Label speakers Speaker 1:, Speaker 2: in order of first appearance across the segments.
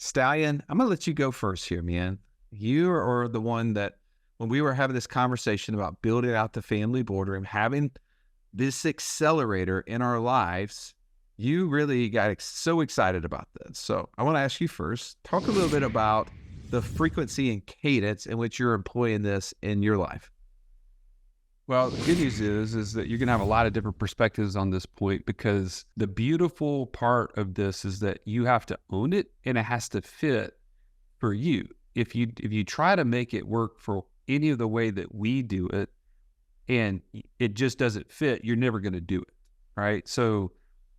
Speaker 1: Stallion, I'm going to let you go first here, man. You are the one that, when we were having this conversation about building out the family boardroom, having this accelerator in our lives, you really got so excited about this. So I want to ask you first, talk a little bit about the frequency and cadence in which you're employing this in your life.
Speaker 2: Well, the good news is that you're going to have a lot of different perspectives on this point because the beautiful part of this is that you have to own it and it has to fit for you. If you try to make it work for any of the way that we do it and it just doesn't fit, you're never going to do it, right? So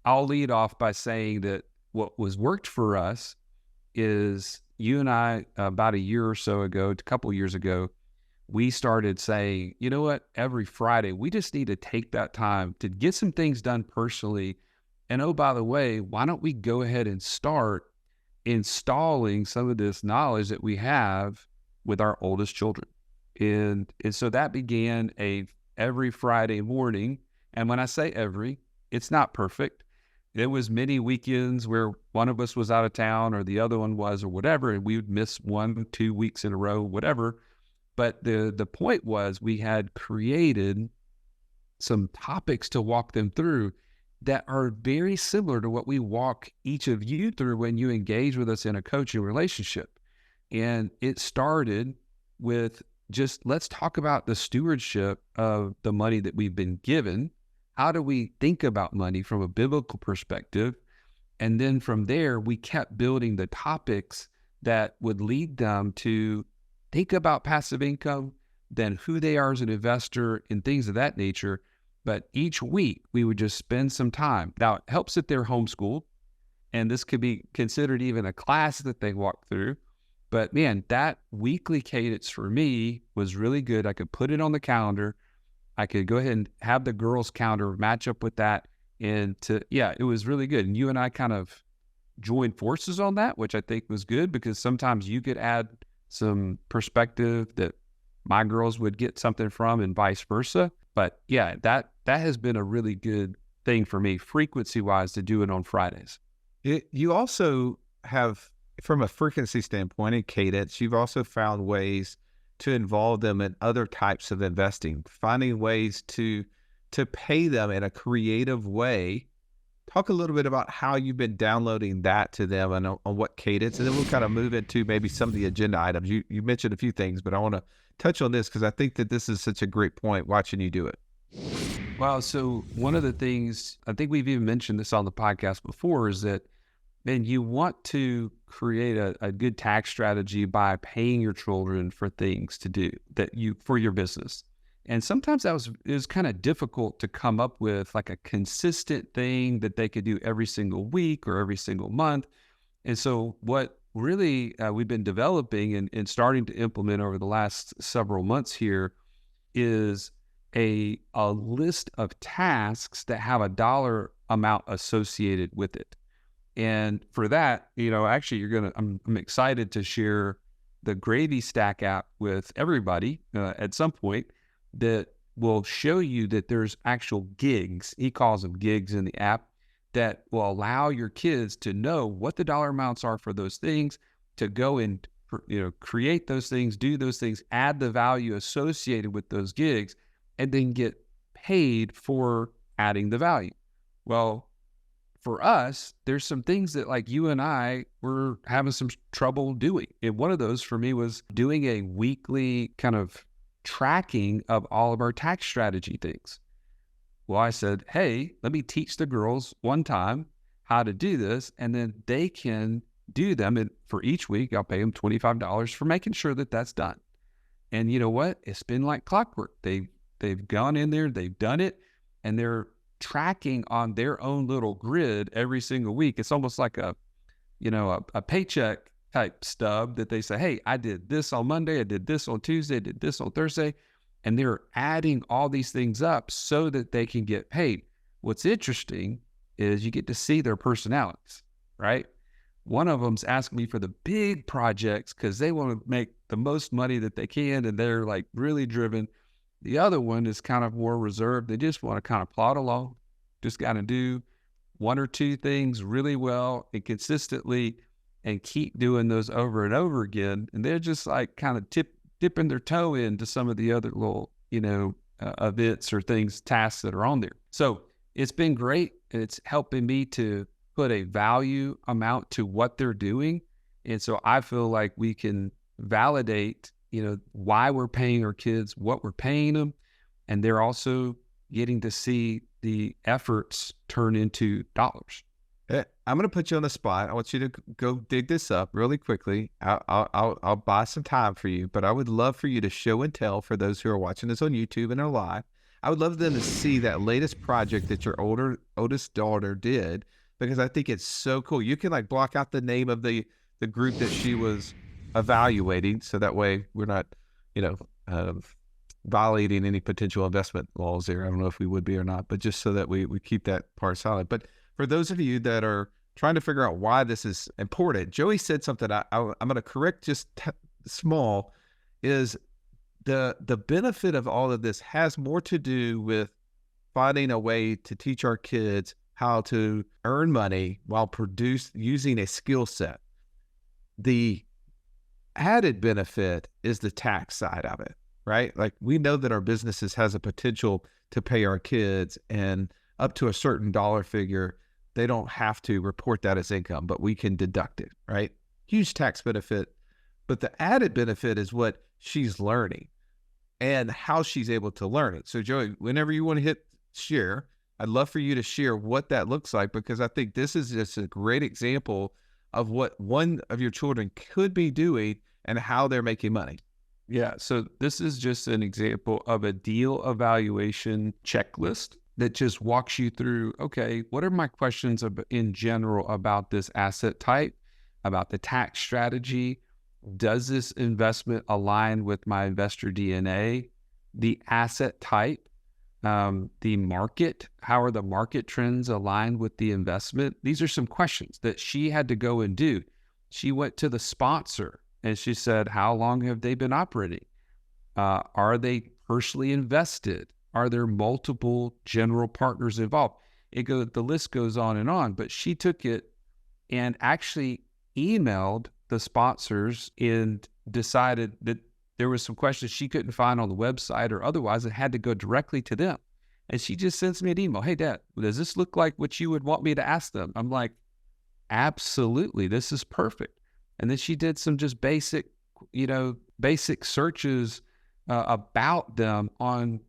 Speaker 2: I'll lead off by saying that what was worked for us is you and I, about a year or so ago, a couple of years ago, we started saying, you know what, every Friday, we just need to take that time to get some things done personally. And oh, by the way, why don't we go ahead and start installing some of this knowledge that we have with our oldest children? And so that began every Friday morning. And when I say every, it's not perfect. There was many weekends where one of us was out of town or the other one was or whatever, and we would miss 1-2 weeks in a row, whatever. But the point was we had created some topics to walk them through that are very similar to what we walk each of you through when you engage with us in a coaching relationship. And it started with just, let's talk about the stewardship of the money that we've been given. How do we think about money from a biblical perspective? And then from there, we kept building the topics that would lead them to think about passive income, then who they are as an investor and things of that nature. But each week we would just spend some time. Now it helps that they're homeschooled, and this could be considered even a class that they walk through. But man, that weekly cadence for me was really good. I could put it on the calendar. I could go ahead and have the girls' calendar match up with that. It was really good. And you and I kind of joined forces on that, which I think was good because sometimes you could add some perspective that my girls would get something from and vice versa. But yeah, that has been a really good thing for me frequency wise to do it on Fridays.
Speaker 1: You also have, from a frequency standpoint and cadence, you've also found ways to involve them in other types of investing, finding ways to pay them in a creative way. Talk a little bit about how you've been downloading that to them and on what cadence, and then we'll kind of move into maybe some of the agenda items. You mentioned a few things, but I want to touch on this because I think that this is such a great point watching you do it.
Speaker 2: Wow. So one of the things, I think we've even mentioned this on the podcast before, is that, man, you want to create a good tax strategy by paying your children for things to do for your business. And sometimes it was kind of difficult to come up with like a consistent thing that they could do every single week or every single month. And so what really we've been developing and starting to implement over the last several months here is a list of tasks that have a dollar amount associated with it. And for that, actually I'm excited to share the Gravy Stack app with everybody at some point that will show you that there's actual gigs. He calls them gigs in the app that will allow your kids to know what the dollar amounts are for those things, to go and, create those things, do those things, add the value associated with those gigs, and then get paid for adding the value. Well, for us, there's some things that like you and I were having some trouble doing. And one of those for me was doing a weekly kind of tracking of all of our tax strategy things. Well, I said, hey, let me teach the girls one time how to do this, and then they can do them. And for each week, I'll pay them $25 for making sure that that's done. And you know what? It's been like clockwork. They've gone in there, they've done it, and they're tracking on their own little grid every single week. It's almost like a paycheck type stub that they say, hey, I did this on Monday, I did this on Tuesday, I did this on Thursday. And they're adding all these things up so that they can get paid. What's interesting is you get to see their personalities, right? One of them's asking me for the big projects because they want to make the most money that they can, and they're like really driven. The other one is kind of more reserved. They just want to kind of plod along, just got to do one or two things really well and consistently. and keep doing those over and over again. And they're just like kind of dipping their toe into some of the other little, events or things, tasks that are on there. So it's been great. And it's helping me to put a value amount to what they're doing. And so I feel like we can validate, why we're paying our kids, what we're paying them. And they're also getting to see the efforts turn into dollars.
Speaker 1: I'm going to put you on the spot. I want you to go dig this up really quickly. I'll buy some time for you, but I would love for you to show and tell for those who are watching this on YouTube and are live. I would love them to see that latest project that your oldest daughter did, because I think it's so cool. You can like block out the name of the group that she was evaluating, so that way we're not, violating any potential investment laws there. I don't know if we would be or not, but just so that we keep that part solid. But for those of you that are trying to figure out why this is important, Joey said something I'm going to correct just small, is the benefit of all of this has more to do with finding a way to teach our kids how to earn money while using a skill set. The added benefit is the tax side of it, right? Like we know that our businesses has a potential to pay our kids, and up to a certain dollar figure, they don't have to report that as income, but we can deduct it, right? Huge tax benefit. But the added benefit is what she's learning and how she's able to learn it. So Joey, whenever you want to hit share, I'd love for you to share what that looks like, because I think this is just a great example of what one of your children could be doing and how they're making money.
Speaker 2: Yeah. So this is just an example of a deal evaluation checklist that just walks you through, okay, what are my questions in general about this asset type, about the tax strategy? Does this investment align with my investor DNA? The asset type, the market, how are the market trends aligned with the investment? These are some questions that she had to go and do. She went to the sponsor and she said, how long have they been operating? Are they personally invested? Are there multiple general partners involved? The list goes on, but she took it and actually emailed the sponsors and decided that there was some questions she couldn't find on the website or otherwise. It had to go directly to them. And she just sends me an email. Hey, Dad, does this look like what you would want me to ask them? I'm like, absolutely. This is perfect. And then she did some just basic searches about them on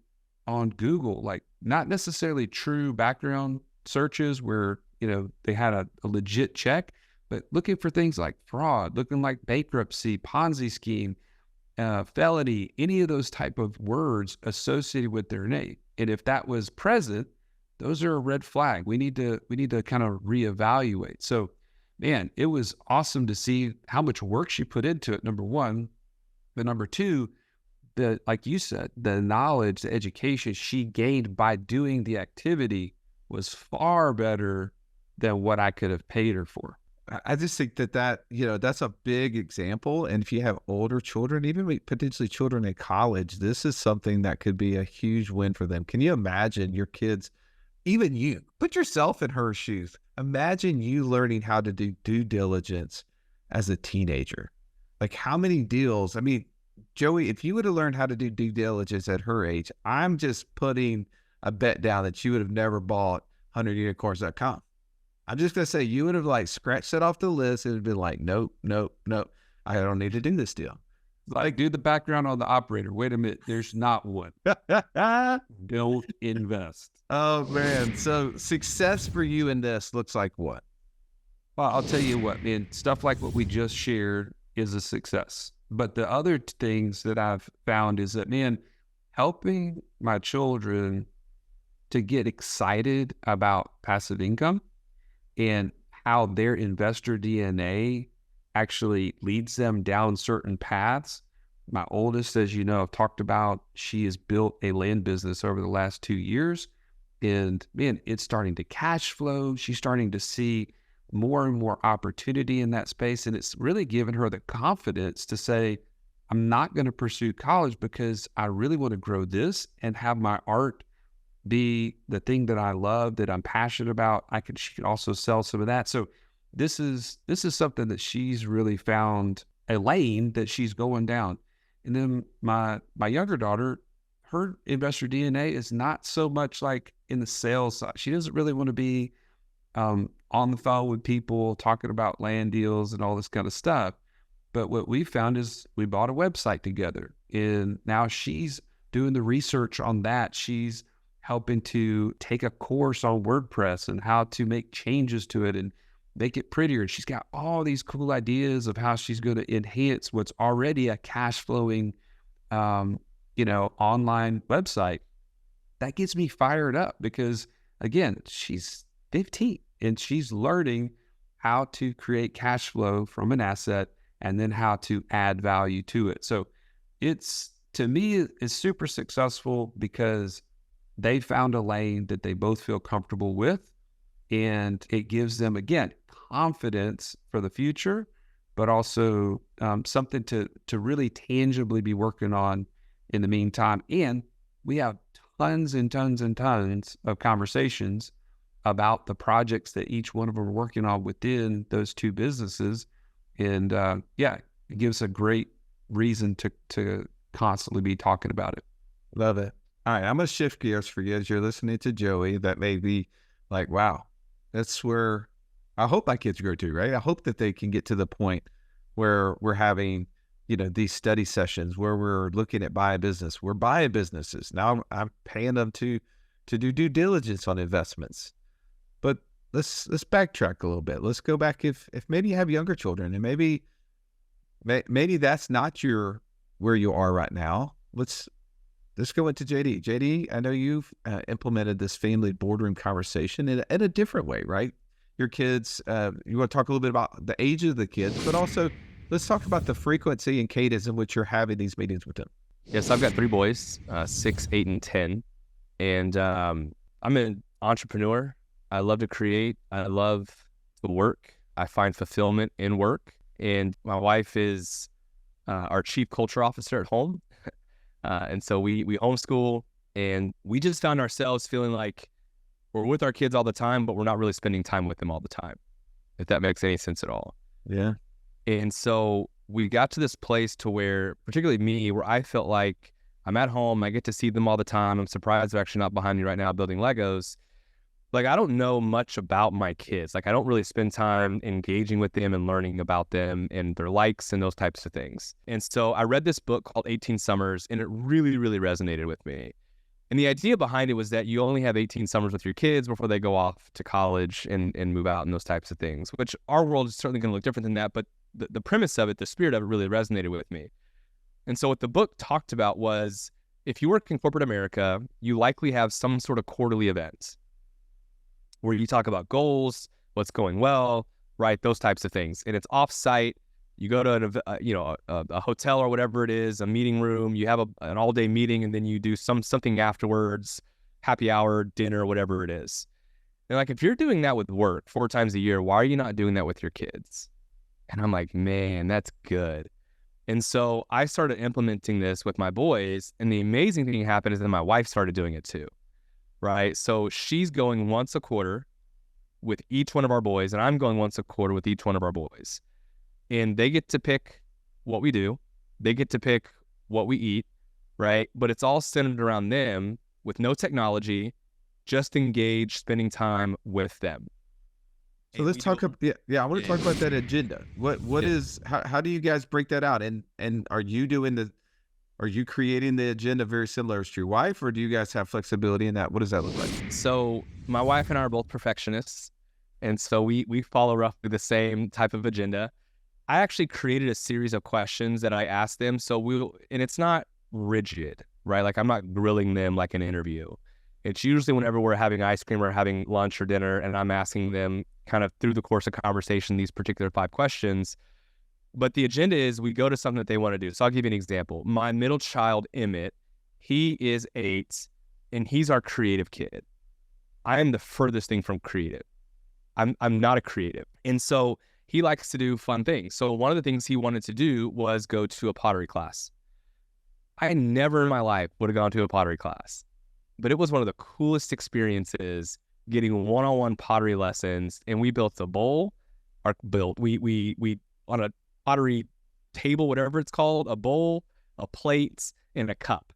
Speaker 2: Google, like not necessarily true background searches where, they had a legit check, but looking for things like fraud, looking like bankruptcy, Ponzi scheme, felony, any of those type of words associated with their name. And if that was present, those are a red flag. We need to kind of reevaluate. So, man, it was awesome to see how much work she put into it, number one. But number two, like you said, the knowledge, the education she gained by doing the activity was far better than what I could have paid her for.
Speaker 1: I just think that that's a big example. And if you have older children, even potentially children in college, this is something that could be a huge win for them. Can you imagine your kids, even you, put yourself in her shoes. Imagine you learning how to do due diligence as a teenager. Like how many deals? I mean, Joey, if you would have learned how to do due diligence at her age, I'm just putting a bet down that you would have never bought 100unicorns.com. I'm just going to say you would have like scratched that off the list. It would have been like, nope. I don't need to do this deal.
Speaker 2: Like, do the background on the operator. Wait a minute. There's not one. Don't invest.
Speaker 1: Oh, man. So success for you in this looks like what?
Speaker 2: Well, I'll tell you what, man. Stuff like what we just shared is a success. But the other things that I've found is that, man, helping my children to get excited about passive income and how their investor DNA actually leads them down certain paths. My oldest, as you know, I've talked about, she has built a land business over the last 2 years. And man, it's starting to cash flow. She's starting to see more and more opportunity in that space. And it's really given her the confidence to say, I'm not going to pursue college because I really want to grow this and have my art be the thing that I love, that I'm passionate about. She can also sell some of that. So this is something that she's really found a lane that she's going down. And then my younger daughter, her investor DNA is not so much like in the sales side. She doesn't really want to be on the phone with people talking about land deals and all this kind of stuff. But what we found is we bought a website together, and now she's doing the research on that. She's helping to take a course on WordPress and how to make changes to it and make it prettier. And she's got all these cool ideas of how she's going to enhance what's already a cash flowing, online website. That gets me fired up because, again, she's 15 and she's learning how to create cash flow from an asset and then how to add value to it. So to me, it's super successful because they found a lane that they both feel comfortable with, and it gives them, again, confidence for the future, but also something to really tangibly be working on in the meantime. And we have tons and tons and tons of conversations about the projects that each one of them are working on within those two businesses. And it gives a great reason to constantly be talking about it.
Speaker 1: Love it. All right, I'm going to shift gears for you as you're listening to Joey. That may be like, wow, that's where I hope my kids grow to, right? I hope that they can get to the point where we're having, these study sessions where we're looking at buying business. We're buying businesses. Now I'm paying them to do due diligence on investments. But let's backtrack a little bit. Let's go back if maybe you have younger children and maybe that's not where you are right now. Let's go into JD. JD, I know you've implemented this family boardroom conversation in a different way, right? Your kids, you want to talk a little bit about the age of the kids, but also let's talk about the frequency and cadence in which you're having these meetings with them.
Speaker 3: Yes, I've got 3 boys, 6, 8, and 10. And I'm an entrepreneur. I love to create. I love to work. I find fulfillment in work. And my wife is our chief culture officer at home. And so we homeschool, and we just found ourselves feeling like we're with our kids all the time, but we're not really spending time with them all the time, if that makes any sense at all.
Speaker 1: Yeah.
Speaker 3: And so we got to this place to where, particularly me, where I felt like I'm at home, I get to see them all the time. I'm surprised they're actually not behind me right now building Legos. Like, I don't know much about my kids. Like, I don't really spend time engaging with them and learning about them and their likes and those types of things. And so I read this book called 18 Summers, and it really, really resonated with me. And the idea behind it was that you only have 18 summers with your kids before they go off to college and move out and those types of things, which our world is certainly going to look different than that. But the premise of it, the spirit of it really resonated with me. And so what the book talked about was, if you work in corporate America, you likely have some sort of quarterly event where you talk about goals, what's going well, right? Those types of things. And it's off-site. You go to a hotel or whatever it is, a meeting room. You have an all-day meeting, and then you do something afterwards, happy hour, dinner, whatever it is. And like, if you're doing that with work 4 times a year, why are you not doing that with your kids? And I'm like, man, that's good. And so I started implementing this with my boys, and the amazing thing happened is that my wife started doing it too, right? So she's going once a quarter with each one of our boys, and I'm going once a quarter with each one of our boys. And they get to pick what we do. They get to pick what we eat, right? But it's all centered around them with no technology, just engage, spending time with them.
Speaker 1: So let's talk about, I want to talk about that agenda. What is, how do you guys break that out? And are you creating the agenda very similar as to your wife, or do you guys have flexibility in that? What does that look like?
Speaker 3: So my wife and I are both perfectionists. And so we follow roughly the same type of agenda. I actually created a series of questions that I asked them. And it's not rigid, right? Like, I'm not grilling them like an interview. It's usually whenever we're having ice cream or having lunch or dinner, and I'm asking them kind of through the course of conversation these particular 5 questions. But the agenda is we go to something that they want to do. So I'll give you an example. My middle child, Emmett, he is 8, and he's our creative kid. I am the furthest thing from creative. I'm not a creative. And so he likes to do fun things. So one of the things he wanted to do was go to a pottery class. I never in my life would have gone to a pottery class, but it was one of the coolest experiences getting one-on-one pottery lessons. And we built a bowl, are built. We on a pottery table, whatever it's called, a bowl, a plate, and a cup.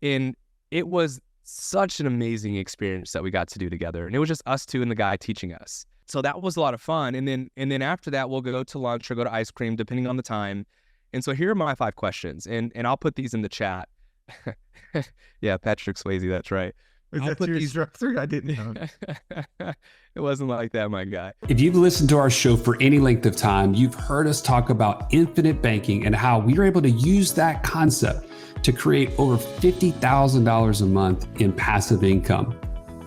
Speaker 3: And it was such an amazing experience that we got to do together. And it was just us two and the guy teaching us. So that was a lot of fun. And then after that, we'll go to lunch or go to ice cream, depending on the time. And so here are my 5 questions. And I'll put these in the chat. Yeah, Patrick Swayze, that's right.
Speaker 1: I'll put these I didn't know.
Speaker 3: It wasn't like that, my guy.
Speaker 2: If you've listened to our show for any length of time, you've heard us talk about infinite banking and how we are able to use that concept to create over $50,000 a month in passive income.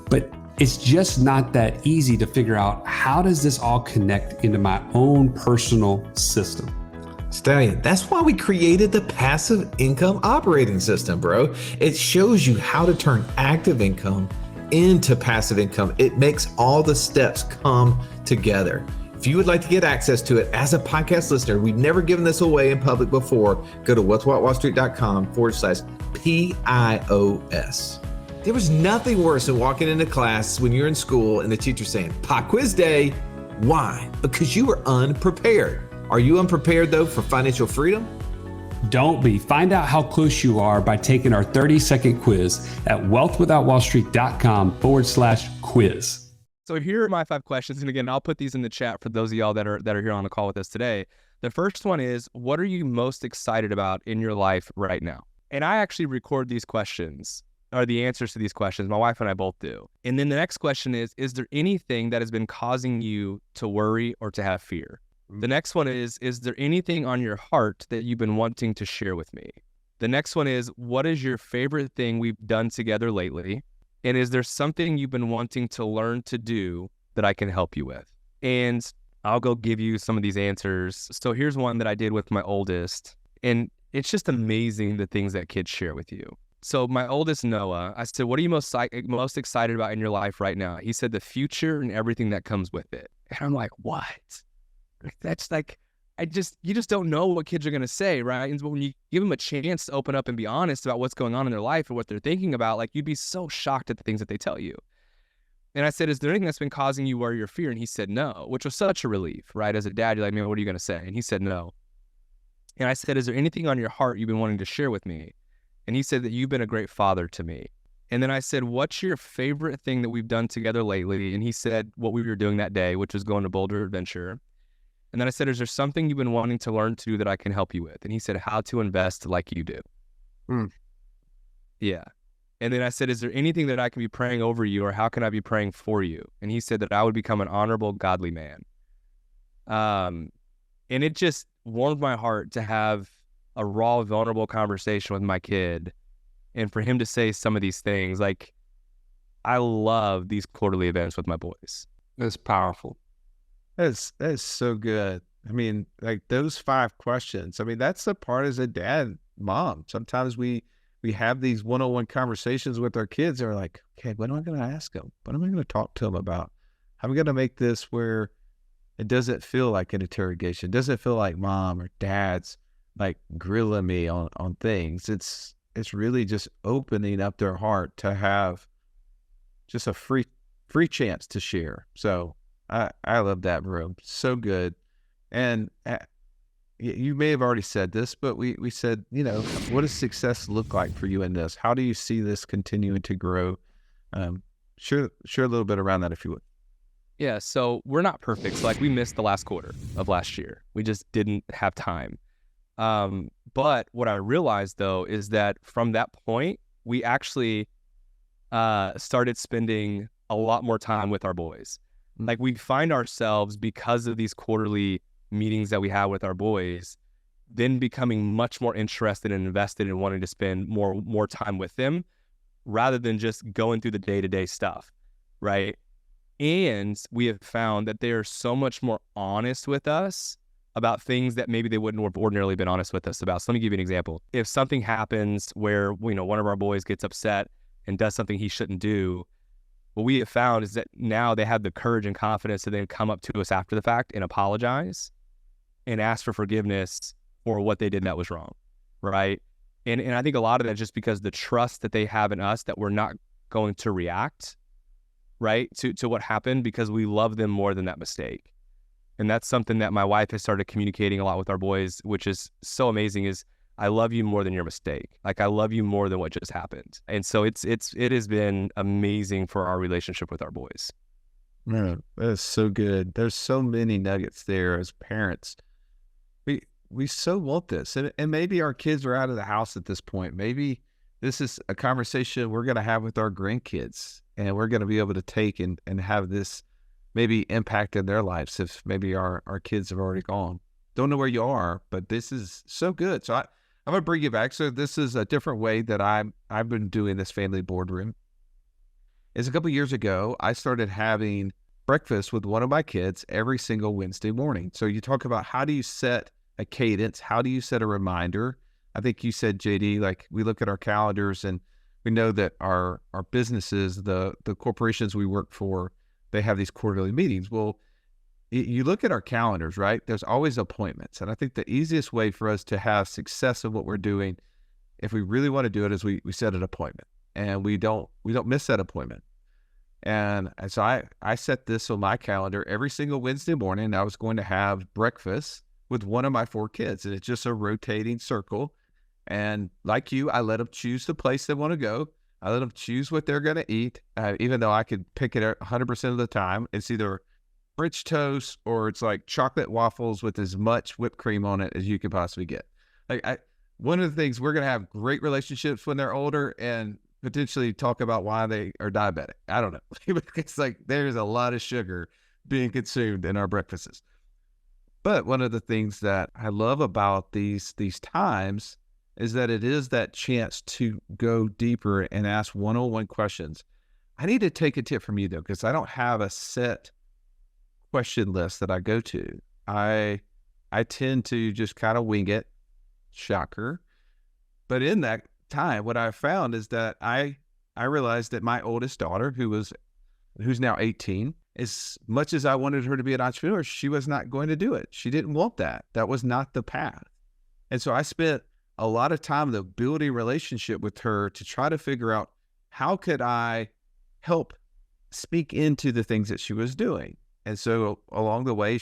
Speaker 2: But it's just not that easy to figure out, how does this all connect into my own personal system?
Speaker 4: Stallion, that's why we created the passive income operating system, bro. It shows you how to turn active income into passive income. It makes all the steps come together. If you would like to get access to it as a podcast listener, we've never given this away in public before, go to what'swhatwallstreet.com/PIOS. There was nothing worse than walking into class when you're in school and the teacher saying, pop quiz day. Why? Because you were unprepared. Are you unprepared though for financial freedom?
Speaker 2: Don't be. Find out how close you are by taking our 30-second quiz at wealthwithoutwallstreet.com/quiz.
Speaker 3: So here are my 5 questions. And again, I'll put these in the chat for those of y'all that are here on the call with us today. The first one is, what are you most excited about in your life right now? And I actually record these questions, or the answers to these questions. My wife and I both do. And then the next question is there anything that has been causing you to worry or to have fear? The next one is there anything on your heart that you've been wanting to share with me? The next one is, what is your favorite thing we've done together lately? And is there something you've been wanting to learn to do that I can help you with? And I'll go give you some of these answers. So here's one that I did with my oldest. And it's just amazing the things that kids share with you. So my oldest, Noah, I said, what are you most excited about in your life right now? He said, the future and everything that comes with it. And I'm like, what? That's like, you just don't know what kids are going to say, right? And when you give them a chance to open up and be honest about what's going on in their life or what they're thinking about, like, you'd be so shocked at the things that they tell you. And I said, is there anything that's been causing you worry or fear? And he said, no, which was such a relief, right? As a dad, you're like, man, what are you going to say? And he said, no. And I said, is there anything on your heart you've been wanting to share with me? And he said that you've been a great father to me. And then I said, what's your favorite thing that we've done together lately? And he said what we were doing that day, which was going to Boulder Adventure. And then I said, is there something you've been wanting to learn to do that I can help you with? And he said, how to invest like you do. Yeah. And then I said, is there anything that I can be praying over you, or how can I be praying for you? And he said that I would become an honorable, godly man. And it just warmed my heart to have a raw, vulnerable conversation with my kid. And for him to say some of these things, like, I love these quarterly events with my boys.
Speaker 2: That's powerful.
Speaker 1: That is so good. I mean, like, those 5 questions. I mean, that's the part as a dad, mom. Sometimes we have these one-on-one conversations with our kids. They're like, okay, what am I going to ask them? What am I going to talk to them about? How am I going to make this where it doesn't feel like an interrogation? It doesn't feel like mom or dad's like grilling me on things. It's really just opening up their heart to have just a free chance to share. So I love that, bro. So good. And you may have already said this, but we said, what does success look like for you in this? How do you see this continuing to grow? Share a little bit around that, if you would.
Speaker 3: Yeah, so we're not perfect. So, like, we missed the last quarter of last year. We just didn't have time. But what I realized, though, is that from that point, we actually started spending a lot more time with our boys. Like, we find ourselves, because of these quarterly meetings that we have with our boys, then becoming much more interested and invested in wanting to spend more time with them, rather than just going through the day-to-day stuff, right? And we have found that they are so much more honest with us about things that maybe they wouldn't have ordinarily been honest with us about. So let me give you an example. If something happens where, one of our boys gets upset and does something he shouldn't do, what we have found is that now they have the courage and confidence to then come up to us after the fact and apologize and ask for forgiveness for what they did that was wrong, right? And I think a lot of that is just because the trust that they have in us, that we're not going to react, right, to what happened, because we love them more than that mistake. And that's something that my wife has started communicating a lot with our boys, which is so amazing, is I love you more than your mistake. Like, I love you more than what just happened. And so it has been amazing for our relationship with our boys.
Speaker 1: Man, that is so good. There's so many nuggets there as parents. We so want this. And maybe our kids are out of the house at this point. Maybe this is a conversation we're going to have with our grandkids, and we're going to be able to take and have this maybe impact in their lives if maybe our kids have already gone. Don't know where you are, but this is so good. So I'm going to bring you back. So this is a different way that I've been doing this family boardroom. Is a couple of years ago, I started having breakfast with one of my kids every single Wednesday morning. So you talk about how do you set a cadence? How do you set a reminder? I think you said, JD, like we look at our calendars and we know that our businesses, the corporations we work for, they have these quarterly meetings. Well, you look at our calendars, right? There's always appointments. And I think the easiest way for us to have success in what we're doing, if we really want to do it, is we set an appointment and we don't miss that appointment. And so I set this on my calendar every single Wednesday morning. I was going to have breakfast with one of my 4 kids, and it's just a rotating circle. And like you, I let them choose the place they want to go. I let them choose what they're going to eat, even though I could pick it 100% of the time. It's either French toast or it's like chocolate waffles with as much whipped cream on it as you could possibly get. Like one of the things, we're going to have great relationships when they're older and potentially talk about why they are diabetic. I don't know. It's like there's a lot of sugar being consumed in our breakfasts. But one of the things that I love about these times is that it is that chance to go deeper and ask one-on-one questions. I need to take a tip from you though, because I don't have a set question list that I go to. I tend to just kind of wing it. Shocker. But in that time, what I found is that I realized that my oldest daughter, who's now 18, as much as I wanted her to be an entrepreneur, she was not going to do it. She didn't want that. That was not the path. And so I spent a lot of time building a relationship with her to try to figure out how could I help speak into the things that she was doing. And so along the way,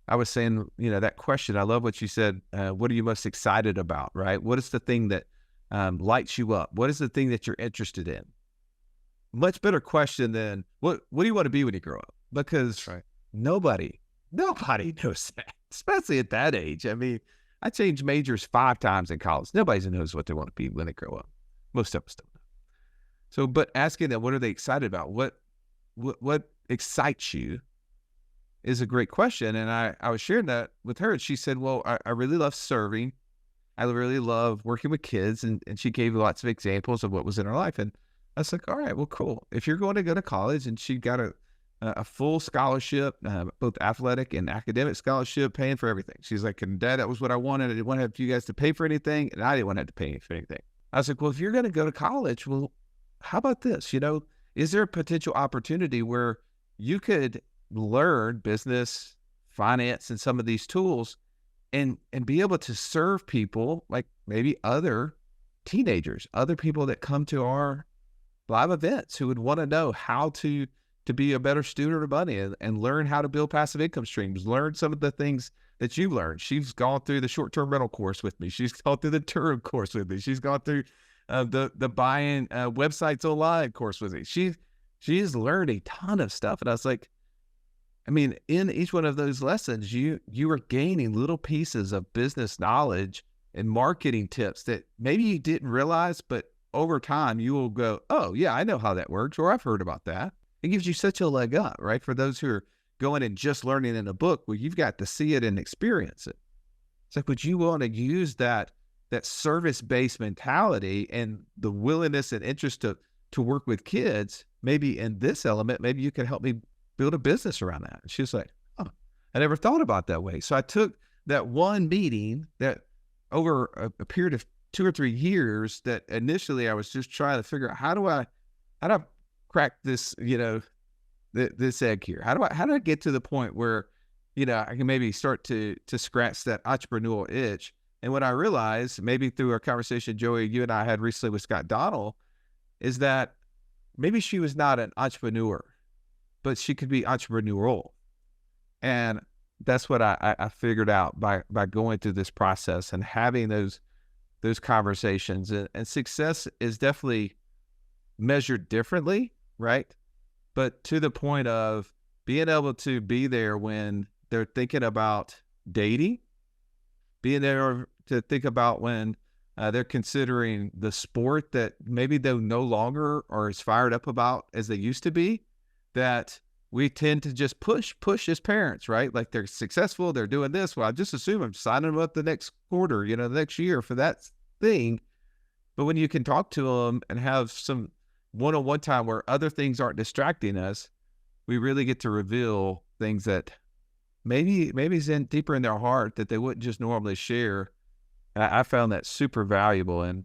Speaker 1: I was saying, that question, I love what you said. What are you most excited about, right? What is the thing that lights you up? What is the thing that you're interested in? Much better question than what do you want to be when you grow up? Because nobody knows that, especially at that age. I mean, I changed majors 5 times in college. Nobody knows what they want to be when they grow up. Most of us don't know. So, but asking them, what are they excited about? What excites you is a great question. And I was sharing that with her, and she said, well, I really love serving. I really love working with kids. And she gave lots of examples of what was in her life. And I was like, all right, well, cool. If you're going to go to college, and she got a full scholarship, both athletic and academic scholarship, paying for everything. She's like, and Dad, that was what I wanted. I didn't want to have you guys to pay for anything, and I didn't want to have to pay for anything. I was like, well, if you're going to go to college, well, how about this? Is there a potential opportunity where you could learn business, finance, and some of these tools and be able to serve people, like maybe other teenagers, other people that come to our live events who would want to know how to be a better student of money and learn how to build passive income streams, learn some of the things that you've learned. She's gone through the short-term rental course with me. She's gone through the touring course with me. She's gone through the buying websites online course with me. She has learned a ton of stuff. And I was like, I mean, in each one of those lessons, you are gaining little pieces of business knowledge and marketing tips that maybe you didn't realize, but over time you will go, oh yeah, I know how that works, or I've heard about that. It gives you such a leg up, right? For those who are going and just learning in a book, well, you've got to see it and experience it. It's like, would you want to use that service-based mentality and the willingness and interest to work with kids, maybe in this element, maybe you could help me build a business around that. And she was like, oh, I never thought about that way. So I took that one meeting that over a period of 2 or 3 years, that initially I was just trying to figure out how do I crack this, this egg here? How do I get to the point where, I can maybe start to scratch that entrepreneurial itch? And what I realized, maybe through our conversation, Joey, you and I had recently with Scott Donnell, is that maybe she was not an entrepreneur, but she could be entrepreneurial. And that's what I figured out by going through this process and having those conversations. And success is definitely measured differently, right? But to the point of being able to be there when they're thinking about dating, being there to think about when they're considering the sport that maybe they no longer are as fired up about as they used to be, that we tend to just push as parents, right? Like they're successful, they're doing this. Well, I just assume I'm signing them up the next quarter, the next year for that thing. But when you can talk to them and have some one-on-one time where other things aren't distracting us, we really get to reveal things that maybe is deeper in their heart that they wouldn't just normally share. I found that super valuable, and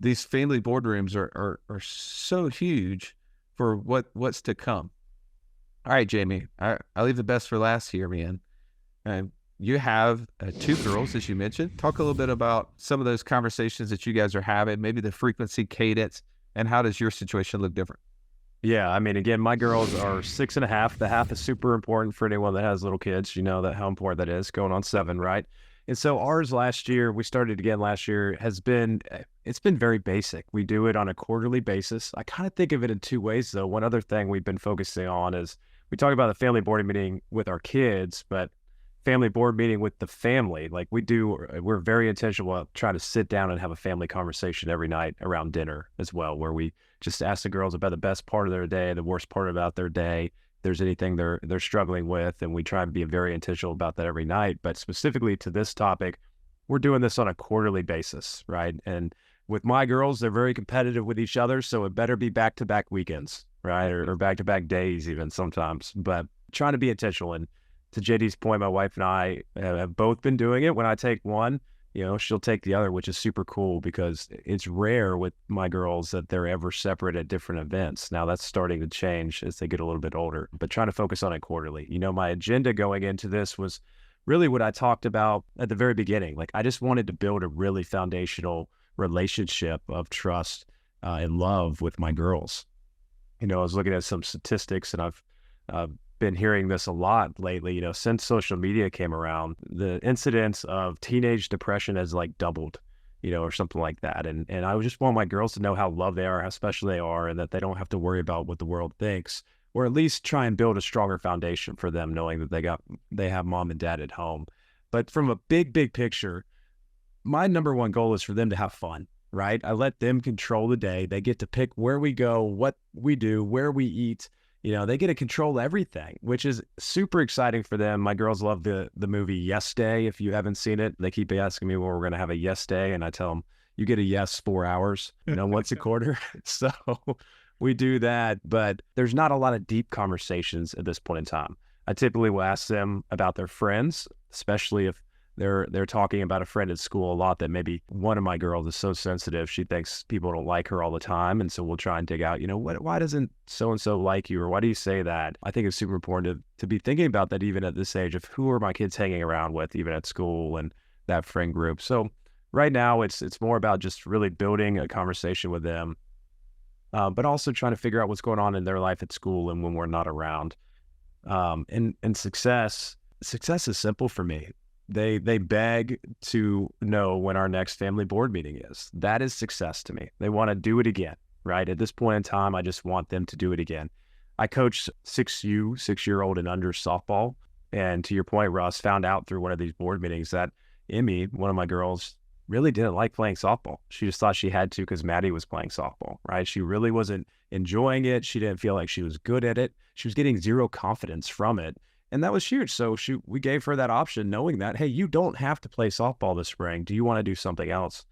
Speaker 1: these family boardrooms are so huge for what's to come. All right, Jamie, I leave the best for last here, man. You have 2 girls, as you mentioned. Talk a little bit about some of those conversations that you guys are having, maybe the frequency, cadence, and how does your situation look different?
Speaker 5: Yeah, I mean, again, my girls are 6.5. The half is super important for anyone that has little kids. You know that how important that is, going on 7, right? And so ours last year, we started again last year, it's been very basic. We do it on a quarterly basis. I kind of think of it in 2 ways, though. One other thing we've been focusing on is we talk about the family board meeting with our kids, but family board meeting with the family. Like we're very intentional about trying to sit down and have a family conversation every night around dinner as well, where we just ask the girls about the best part of their day, the worst part about their day, if there's anything they're struggling with, and we try and be very intentional about that every night. But specifically to this topic, we're doing this on a quarterly basis, right? And with my girls, they're very competitive with each other, so it better be back-to-back weekends, right? Or back-to-back days even sometimes, but trying to be intentional. And to JD's point, my wife and I have both been doing it. When I take one, she'll take the other, which is super cool because it's rare with my girls that they're ever separate at different events. Now that's starting to change as they get a little bit older, but trying to focus on it quarterly. My agenda going into this was really what I talked about at the very beginning. Like I just wanted to build a really foundational relationship of trust and love with my girls. I was looking at some statistics, and I've been hearing this a lot lately. Since social media came around, the incidence of teenage depression has like doubled, or something like that. And I just want my girls to know how loved they are, how special they are, and that they don't have to worry about what the world thinks, or at least try and build a stronger foundation for them, knowing that they have mom and dad at home. But from a big picture, my number one goal is for them to have fun, right? I let them control the day. They get to pick where we go, what we do, where we eat. They get to control everything, which is super exciting for them. My girls love the movie Yes Day. If you haven't seen it, they keep asking me when we're going to have a yes day. And I tell them, you get a yes 4 hours, once a quarter. So we do that. But there's not a lot of deep conversations at this point in time. I typically will ask them about their friends, especially if they're talking about a friend at school a lot that maybe one of my girls is so sensitive. She thinks people don't like her all the time. And so we'll try and dig out, why doesn't so-and-so like you? Or why do you say that? I think it's super important to be thinking about that even at this age of who are my kids hanging around with, even at school and that friend group. So right now it's more about just really building a conversation with them, but also trying to figure out what's going on in their life at school and when we're not around. And success is simple for me. They beg to know when our next family board meeting is. That is success to me. They want to do it again, right? At this point in time, I just want them to do it again. I coach 6-year-old and under softball. And to your point, Russ, found out through one of these board meetings that Emmy, one of my girls, really didn't like playing softball. She just thought she had to because Maddie was playing softball, right? She really wasn't enjoying it. She didn't feel like she was good at it. She was getting zero confidence from it. And that was huge. So we gave her that option, knowing that, hey, you don't have to play softball this spring. Do you want to do something else?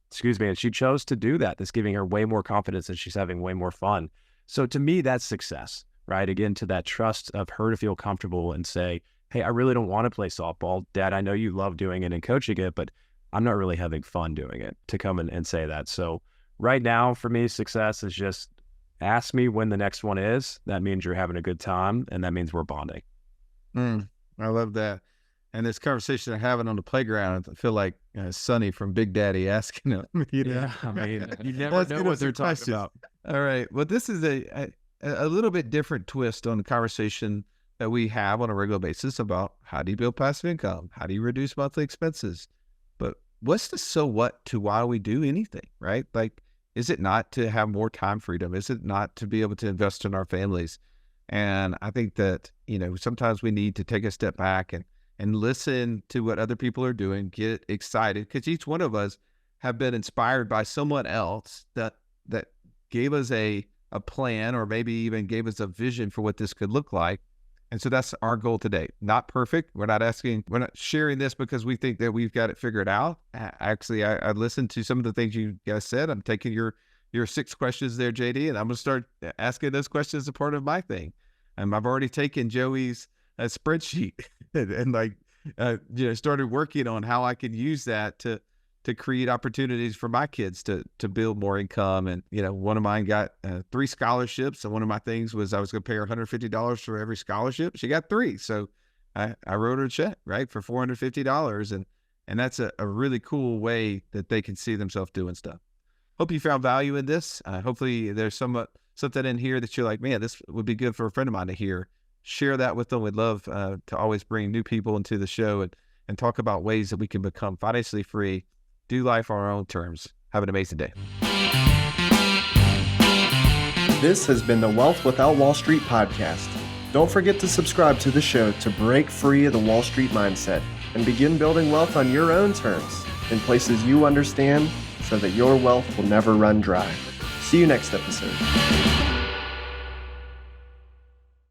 Speaker 5: Excuse me. And she chose to do that. That's giving her way more confidence and she's having way more fun. So to me, that's success, right? Again, to that trust of her to feel comfortable and say, hey, I really don't want to play softball. Dad, I know you love doing it and coaching it, but I'm not really having fun doing it, to come in and say that. So right now for me, success is just ask me when the next one is. That means you're having a good time and that means we're bonding.
Speaker 1: I love that. And this conversation they're having on the playground, I feel like Sonny from Big Daddy asking them.
Speaker 5: Yeah, I mean, you never know what they're talking about.
Speaker 1: All right. Well, this is a little bit different twist on the conversation that we have on a regular basis about how do you build passive income? How do you reduce monthly expenses? But what's the so what to why we do anything, right? Like, is it not to have more time freedom? Is it not to be able to invest in our families? And I think that, sometimes we need to take a step back and listen to what other people are doing, get excited, because each one of us have been inspired by someone else that gave us a plan, or maybe even gave us a vision for what this could look like. And so that's our goal today. Not perfect. We're not sharing this because we think that we've got it figured out. Actually, I listened to some of the things you guys said. I'm taking your 6 questions there, JD, and I'm going to start asking those questions as a part of my thing. I've already taken Joey's spreadsheet and started working on how I can use that to create opportunities for my kids to build more income. And, one of mine got 3 scholarships. And one of my things was I was going to pay her $150 for every scholarship. She got 3. So I wrote her a check, right, for $450. And that's a really cool way that they can see themselves doing stuff. Hope you found value in this. Hopefully there's something in here that you're like, man, this would be good for a friend of mine to hear. Share that with them. We'd love to always bring new people into the show and talk about ways that we can become financially free, do life on our own terms. Have an amazing day.
Speaker 6: This has been the Wealth Without Wall Street podcast. Don't forget to subscribe to the show to break free of the Wall Street mindset and begin building wealth on your own terms in places you understand so that your wealth will never run dry. See you next episode.